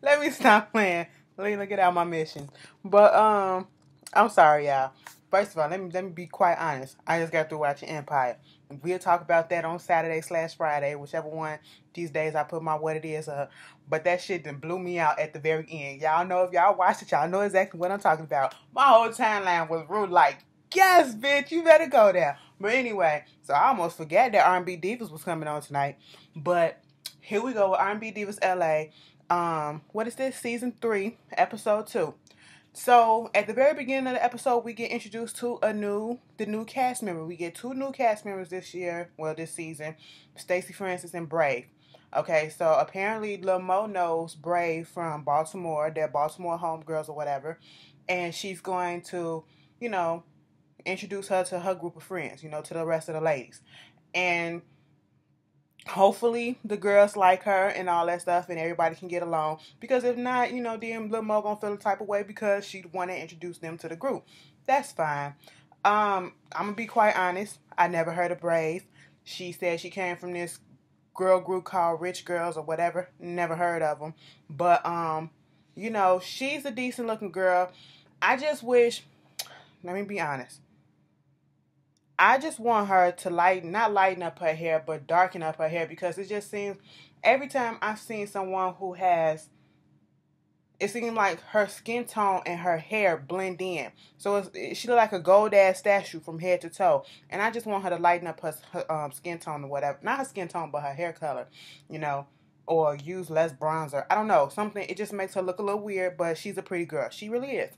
Let me stop playing. Let me get out my mission. But I'm sorry, y'all. First of all, let me be quite honest. I just got through watching Empire. We'll talk about that on Saturday/Friday, whichever one these days I put my what it is up. But that shit done blew me out at the very end. Y'all know if y'all watched it, y'all know exactly what I'm talking about. My whole timeline was real like, yes, bitch, you better go there. But anyway, so I almost forgot that R&B Divas was coming on tonight. But here we go with R&B Divas LA. What is this? Season 3, episode 2. So at the very beginning of the episode, we get introduced to the new cast member. We get 2 new cast members this year, well this season, Stacey Francis and Brave. Okay, so apparently Lil Mo knows Brave from Baltimore. They're Baltimore homegirls or whatever, and she's going to, you know, introduce her to her group of friends, to the rest of the ladies, and hopefully the girls like her and all that stuff and everybody can get along, because if not, then Lil Mo gonna feel the type of way because she'd want to introduce them to the group. That's fine. I'm gonna be quite honest, I never heard of Brave. She said she came from this girl group called Rich Girls or whatever. Never heard of them. But she's a decent looking girl. I just wish, let me be honest, I just want her to not lighten up her hair, but darken up her hair, because it just seems every time I've seen someone who has, it seems like her skin tone and her hair blend in. So she look like a gold ass statue from head to toe. And I just want her to lighten up her skin tone or whatever. Not her skin tone, but her hair color, or use less bronzer. I don't know. Something, it just makes her look a little weird, but she's a pretty girl. She really is.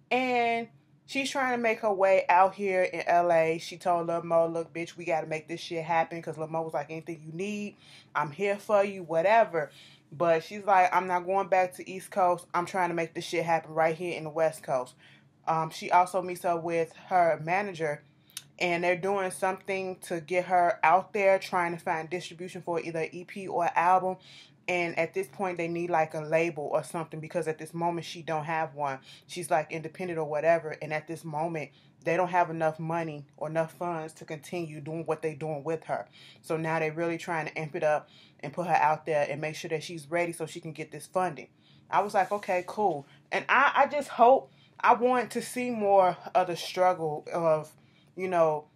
And she's trying to make her way out here in LA. She told Lil Mo, look, bitch, we got to make this shit happen. Because Lil Mo was like, anything you need, I'm here for you, whatever. But she's like, I'm not going back to East Coast. I'm trying to make this shit happen right here in the West Coast. She also meets up with her manager, and they're doing something to get her out there, trying to find distribution for either an EP or an album. And at this point, they need like a label or something, because at this moment, she don't have one. She's like independent or whatever. And at this moment, they don't have enough money or enough funds to continue doing what they're doing with her. So now they're really trying to amp it up and put her out there and make sure that she's ready so she can get this funding. I was like, okay, cool. And I just hope, I want to see more of the struggle of,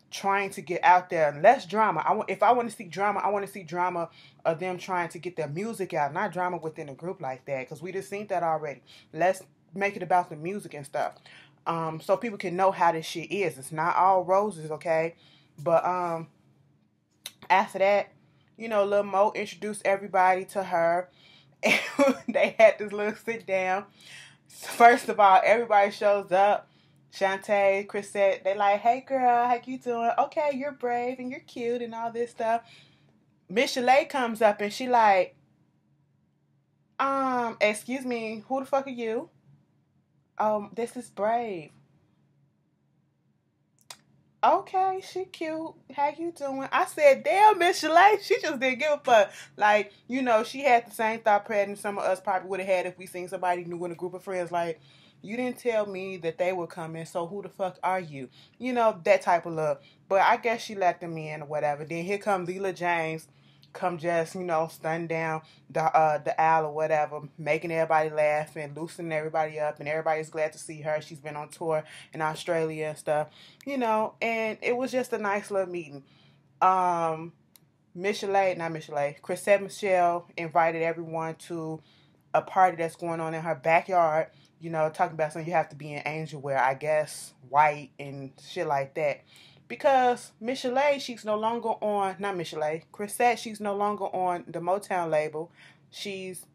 trying to get out there. Less drama. If I want to see drama, I want to see drama of them trying to get their music out, not drama within a group like that, because we just seen that already. Let's make it about the music and stuff, so people can know how this shit is. It's not all roses, okay? But after that, Lil Mo introduced everybody to her, and they had this little sit down. First of all, everybody shows up. Shantae, Chrisette, they like, hey girl, how you doing? Okay, you're brave and you're cute and all this stuff. Michel'le comes up and she like, excuse me, who the fuck are you? This is Brave. Okay, she cute. How you doing? I said, damn, Michel'le, she just didn't give a fuck. Like, she had the same thought pattern some of us probably would have had if we seen somebody new in a group of friends. Like, you didn't tell me that they were coming, so who the fuck are you? That type of look. But I guess she let them in or whatever. Then here comes Leela James, come just, stun down the aisle or whatever, making everybody laugh and loosening everybody up, and everybody's glad to see her. She's been on tour in Australia and stuff, and it was just a nice little meeting. Chrisette Michelle invited everyone to a party that's going on in her backyard, talking about something you have to be in angel wear, I guess, white and shit like that. Because Michel'le, she's no longer on, not Michel'le, Chrisette, she's no longer on the Motown label. She's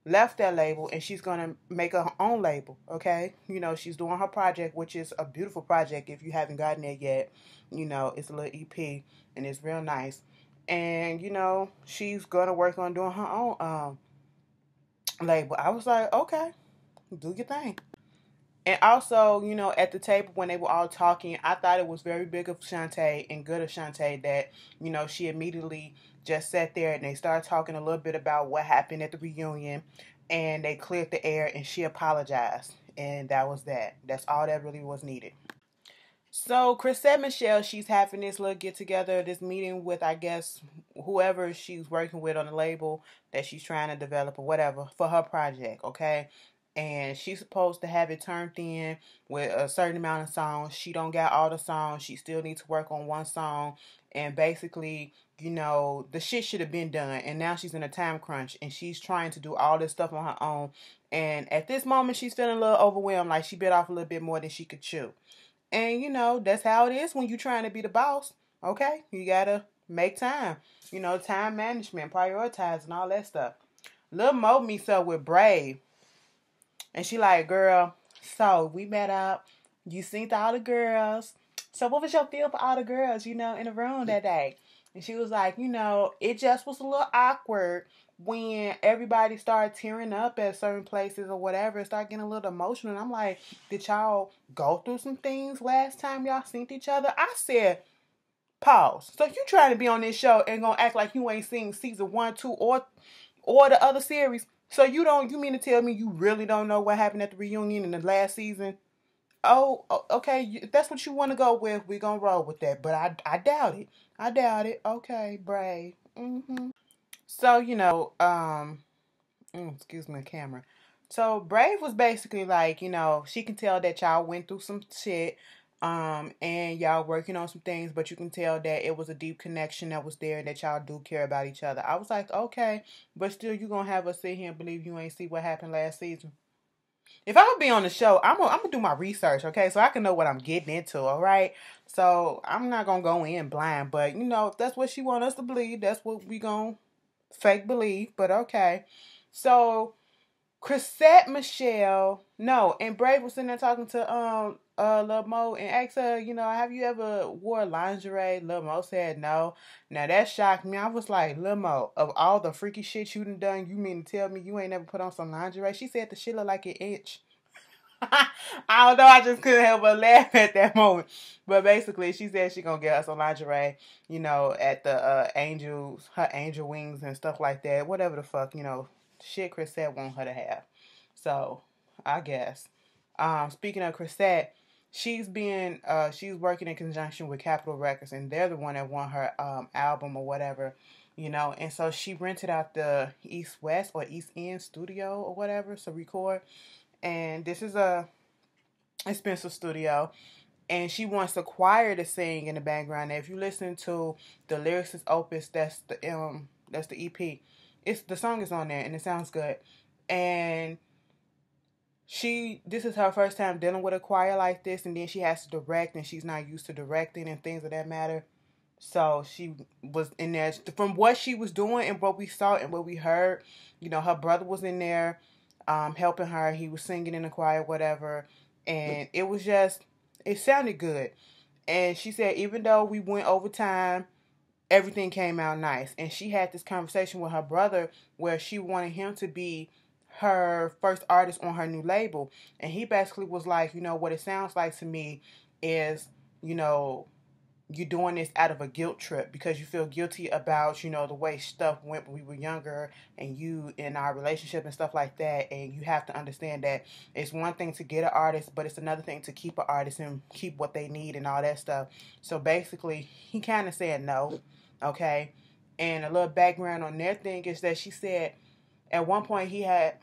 left that label and she's going to make her own label, okay? She's doing her project, which is a beautiful project if you haven't gotten it yet. It's a little EP and it's real nice. And, she's going to work on doing her own label. I was like, okay, do your thing. And also, at the table when they were all talking, I thought it was very big of Shantae and good of Shantae that, she immediately just sat there and they started talking a little bit about what happened at the reunion, and they cleared the air and she apologized. And that was that. That's all that really was needed. So Chrisette Michelle, she's having this little get together, this meeting with, I guess, whoever she's working with on the label that she's trying to develop or whatever for her project, okay? And she's supposed to have it turned in with a certain amount of songs. She don't got all the songs. She still needs to work on one song. And basically, the shit should have been done. And now she's in a time crunch and she's trying to do all this stuff on her own. And at this moment, she's feeling a little overwhelmed, like she bit off a little bit more than she could chew. And that's how it is when you're trying to be the boss. Okay? You gotta make time. Time management, prioritize, and all that stuff. Lil Mo meets up with Brave. And she like, girl, so we met up. You seen all the girls. So what was your feel for all the girls, in the room that day? And she was like, it just was a little awkward when everybody started tearing up at certain places or whatever, and start getting a little emotional. And I'm like, did y'all go through some things last time y'all seen each other? I said, pause. So you trying to be on this show and gonna act like you ain't seen season 1, 2, or the other series? So you mean to tell me you really don't know what happened at the reunion in the last season? Oh, okay. If that's what you want to go with, we're gonna roll with that. But I doubt it. I doubt it. Okay, Brave. So, excuse me, camera. So Brave was basically like, she can tell that y'all went through some shit, and y'all working on some things, but you can tell that it was a deep connection that was there and that y'all do care about each other. I was like, okay, but still you gonna have us sit here and believe you ain't see what happened last season. If I'm gonna be on the show, I'm gonna do my research, okay, so I can know what I'm getting into, all right? So I'm not gonna go in blind, but if that's what she want us to believe, that's what we gonna fake believe. But okay, so Chrisette Michelle, no, and Brave was sitting there talking to Lil Mo and asked her, have you ever wore lingerie? Lil Mo said no. Now that shocked me. I was like, Lil Mo, of all the freaky shit you done, you mean to tell me you ain't never put on some lingerie? She said the shit look like an itch. I don't know, I just couldn't help but laugh at that moment. But basically, she said she gonna get us some lingerie, at the her angel wings and stuff like that. Whatever the fuck, shit Chrisette want her to have. So, I guess. Speaking of Chrisette, she's working in conjunction with Capitol Records, and they're the one that won her album or whatever, and so she rented out the East West or East End studio or whatever to record. And this is a expensive studio, and she wants the choir to sing in the background. Now, if you listen to the Lyricist Opus, that's the EP. The song is on there and it sounds good. And this is her first time dealing with a choir like this, and then she has to direct, and she's not used to directing and things of that matter. So she was in there. From what she was doing and what we saw and what we heard, her brother was in there helping her. He was singing in the choir, whatever. And it sounded good. And she said even though we went over time, everything came out nice. And she had this conversation with her brother where she wanted him to be her first artist on her new label. And he basically was like, what it sounds like to me is, you're doing this out of a guilt trip because you feel guilty about, the way stuff went when we were younger and you in our relationship and stuff like that. And you have to understand that it's one thing to get an artist, but it's another thing to keep an artist and keep what they need and all that stuff. So basically, he kind of said no, okay? And a little background on their thing is that she said at one point he had,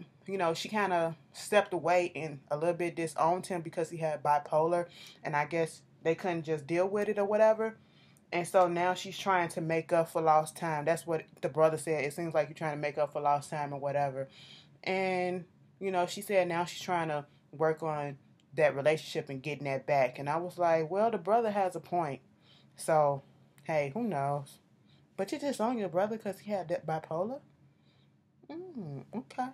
she kind of stepped away and a little bit disowned him because he had bipolar. And I guess they couldn't just deal with it or whatever. And so now she's trying to make up for lost time. That's what the brother said. It seems like you're trying to make up for lost time or whatever. And, she said now she's trying to work on that relationship and getting that back. And I was like, well, the brother has a point. So, hey, who knows? But you disown your brother because he had that bipolar? Okay.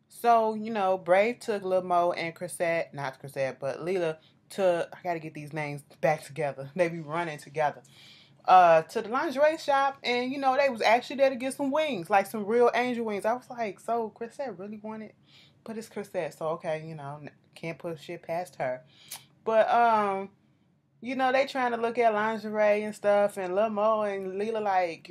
So, Brave took Lil Mo and Chrisette, not Chrisette, but Leela, I gotta get these names back together. They be running together. To the lingerie shop, and they was actually there to get some wings, like some real angel wings. I was like, so Chrisette really wanted, but it's Chrisette, so okay, can't put shit past her. But they trying to look at lingerie and stuff, and Lil Mo and Leela like,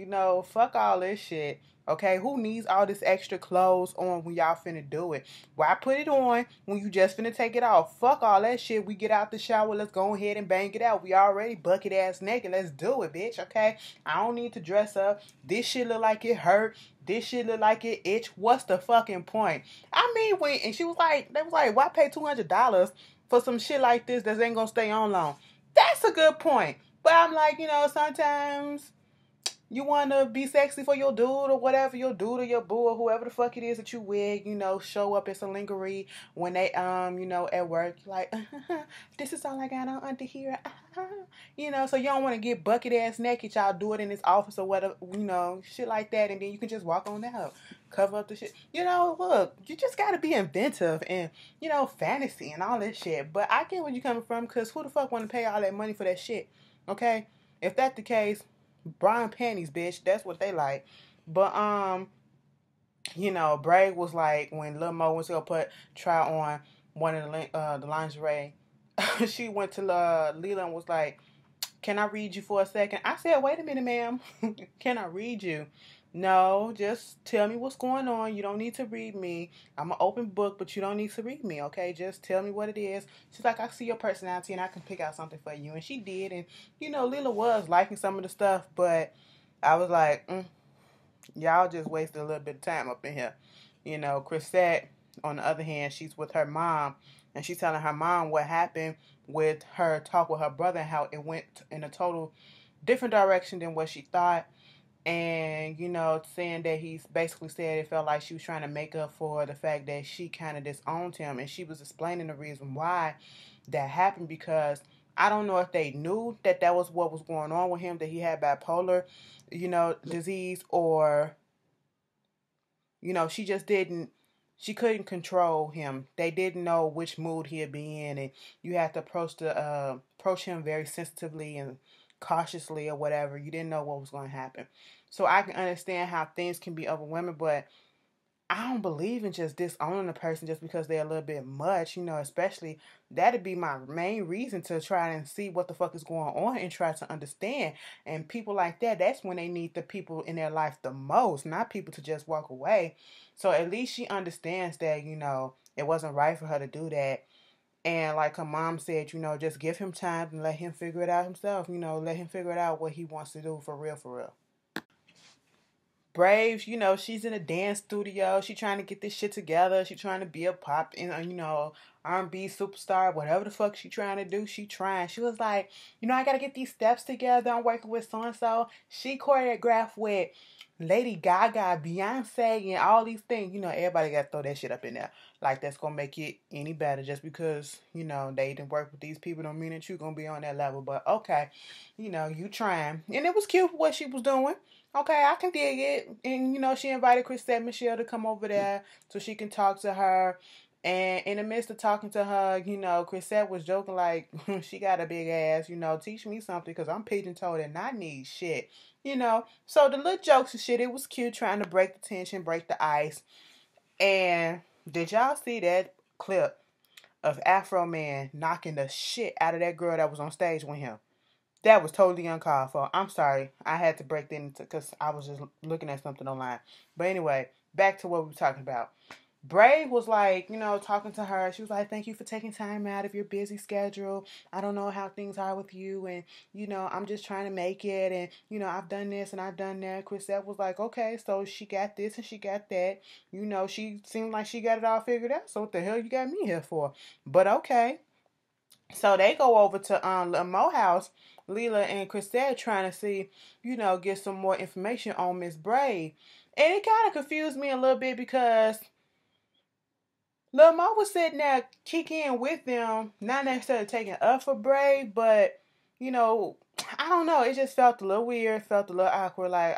fuck all this shit. Okay, who needs all this extra clothes on when y'all finna do it? Why put it on when you just finna take it off? Fuck all that shit. We get out the shower, let's go ahead and bang it out. We already bucket ass naked. Let's do it, bitch. Okay, I don't need to dress up. This shit look like it hurt. This shit look like it itch. What's the fucking point? I mean, when and she was like, they was like, why pay $200 for some shit like this that ain't gonna stay on long? That's a good point. But I'm like, sometimes you want to be sexy for your dude or whatever, your dude or your boo or whoever the fuck it is that you with, show up as a lingerie when they, at work, like, this is all I got on under here, so you don't want to get bucket ass naked, y'all do it in this office or whatever, shit like that, and then you can just walk on out, cover up the shit, look, you just got to be inventive and, fantasy and all that shit, but I get where you coming from, because who the fuck want to pay all that money for that shit, okay? If that's the case, brown panties, bitch. That's what they like. But Bray was like when Lil Mo was gonna try on one of the lingerie. She went to Leela and was like, "Can I read you for a second?" I said, "Wait a minute, ma'am. Can I read you?" No, just tell me what's going on. You don't need to read me. I'm an open book, but you don't need to read me, okay? Just tell me what it is. She's like, I see your personality and I can pick out something for you. And she did. And, Lila was liking some of the stuff, but I was like, y'all just wasted a little bit of time up in here. Chrisette, on the other hand, she's with her mom. And she's telling her mom what happened with her talk with her brother and how it went in a total different direction than what she thought. And, saying that he's basically said it felt like she was trying to make up for the fact that she kind of disowned him. And she was explaining the reason why that happened, because I don't know if they knew that that was what was going on with him, that he had bipolar, disease, or, she just she couldn't control him. They didn't know which mood he'd be in, and you had to approach him very sensitively and cautiously or whatever. You didn't know what was going to happen. So I can understand how things can be overwhelming, but I don't believe in just disowning a person just because they're a little bit much, especially that'd be my main reason to try and see what the fuck is going on and try to understand. And people like that, that's when they need the people in their life the most, not people to just walk away. So at least she understands that, it wasn't right for her to do that. And like her mom said, just give him time and let him figure it out himself. Let him figure it out what he wants to do for real, for real. Brave, she's in a dance studio. She trying to get this shit together. She trying to be a pop, R&B superstar, whatever the fuck she trying to do. She trying. She was like, I got to get these steps together. I'm working with so-and-so. She choreographed with Lady Gaga, Beyonce, and all these things. Everybody got to throw that shit up in there. Like, that's going to make it any better. Just because, they didn't work with these people don't mean that you're going to be on that level. But, okay, you trying. And it was cute what she was doing. Okay, I can dig it. And, she invited Chrisette Michel'le to come over there so she can talk to her. And in the midst of talking to her, Chrisette was joking like, she got a big ass, teach me something because I'm pigeon-toed and I need shit, So the little jokes and shit, it was cute trying to break the tension, break the ice. And did y'all see that clip of Afro Man knocking the shit out of that girl that was on stage with him? That was totally uncalled for. I'm sorry. I had to break that into because I was just looking at something online. But anyway, back to what we were talking about. Brave was like, talking to her. She was like, thank you for taking time out of your busy schedule. I don't know how things are with you. And, I'm just trying to make it. And, I've done this and I've done that. Chrisette was like, okay, so she got this and she got that. She seemed like she got it all figured out. So what the hell you got me here for? But okay. So they go over to Lil Mo house, Leela and Chrisette trying to see, get some more information on Miss Brave. And it kind of confused me a little bit because Lil Mo was sitting there kicking with them, not necessarily taking up for Brave, but, I don't know. It just felt a little weird, felt a little awkward. Like,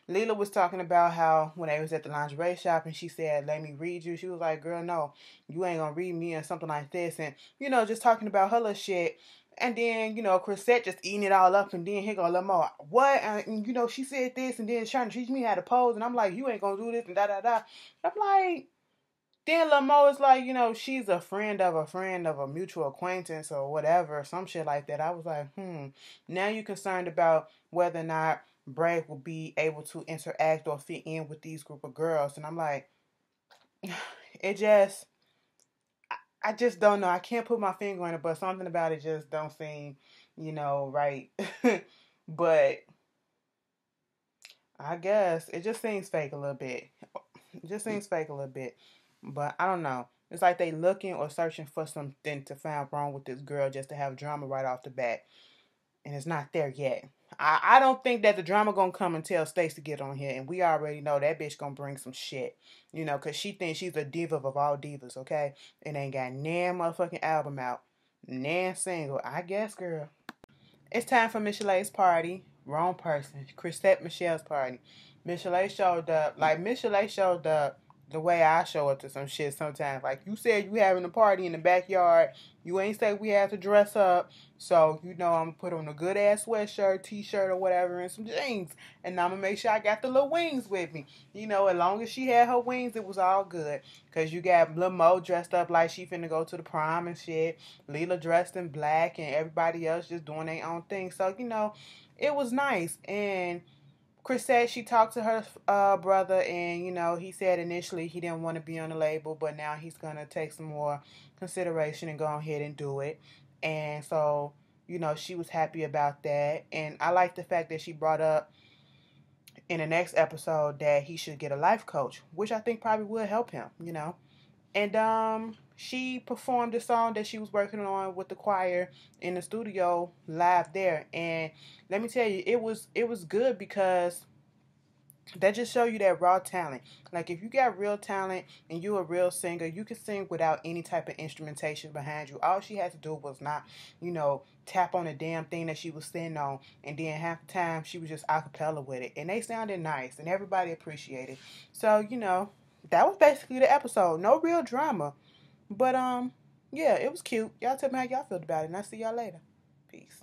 Leela was talking about how when they was at the lingerie shop and she said, let me read you. She was like, girl, no, you ain't gonna read me or something like this. And, just talking about her little shit. And then, Chrisette just eating it all up. And then here go Lil Mo, what? And, she said this and then trying to teach me how to pose. And I'm like, you ain't gonna do this and da-da-da. I'm like... Then Lil Mo is like, she's a friend of a mutual acquaintance or whatever, some shit like that. I was like, now you're concerned about whether or not Brave will be able to interact or fit in with these group of girls. And I'm like, it just, I just don't know. I can't put my finger on it, but something about it just don't seem, right. But I guess it just seems fake a little bit. It just seems fake a little bit. But I don't know. It's like they looking or searching for something to find wrong with this girl just to have drama right off the bat. And it's not there yet. I don't think that the drama gonna come until Stacey get on here. And we already know that bitch gonna bring some shit. Because she thinks she's a diva of all divas, okay? And ain't got nan motherfucking album out. Nan single. I guess, girl. It's time for Michel'le's party. Wrong person. Chrisette Michelle's party. Michel'le showed up. Like, Michel'le showed up the way I show up to some shit sometimes. Like, you said you having a party in the backyard. You ain't say we had to dress up. So, I'm going to put on a good-ass sweatshirt, t-shirt, or whatever, and some jeans. And I'm going to make sure I got the little wings with me. As long as she had her wings, it was all good. Because you got Lil Mo dressed up like she finna go to the prom and shit. Leela dressed in black, and everybody else just doing their own thing. So, it was nice. And Chris said she talked to her brother, and he said initially he didn't want to be on the label, but now he's gonna take some more consideration and go ahead and do it. And so she was happy about that, and I like the fact that she brought up in the next episode that he should get a life coach, which I think probably will help him. And she performed a song that she was working on with the choir in the studio live there. And let me tell you, it was good because that just show you that raw talent. Like, if you got real talent and you a real singer, you can sing without any type of instrumentation behind you. All she had to do was not, tap on the damn thing that she was sitting on, and then half the time she was just a cappella with it. And they sounded nice and everybody appreciated. So, that was basically the episode. No real drama. But yeah, it was cute. Y'all tell me how y'all felt about it, and I'll see y'all later. Peace.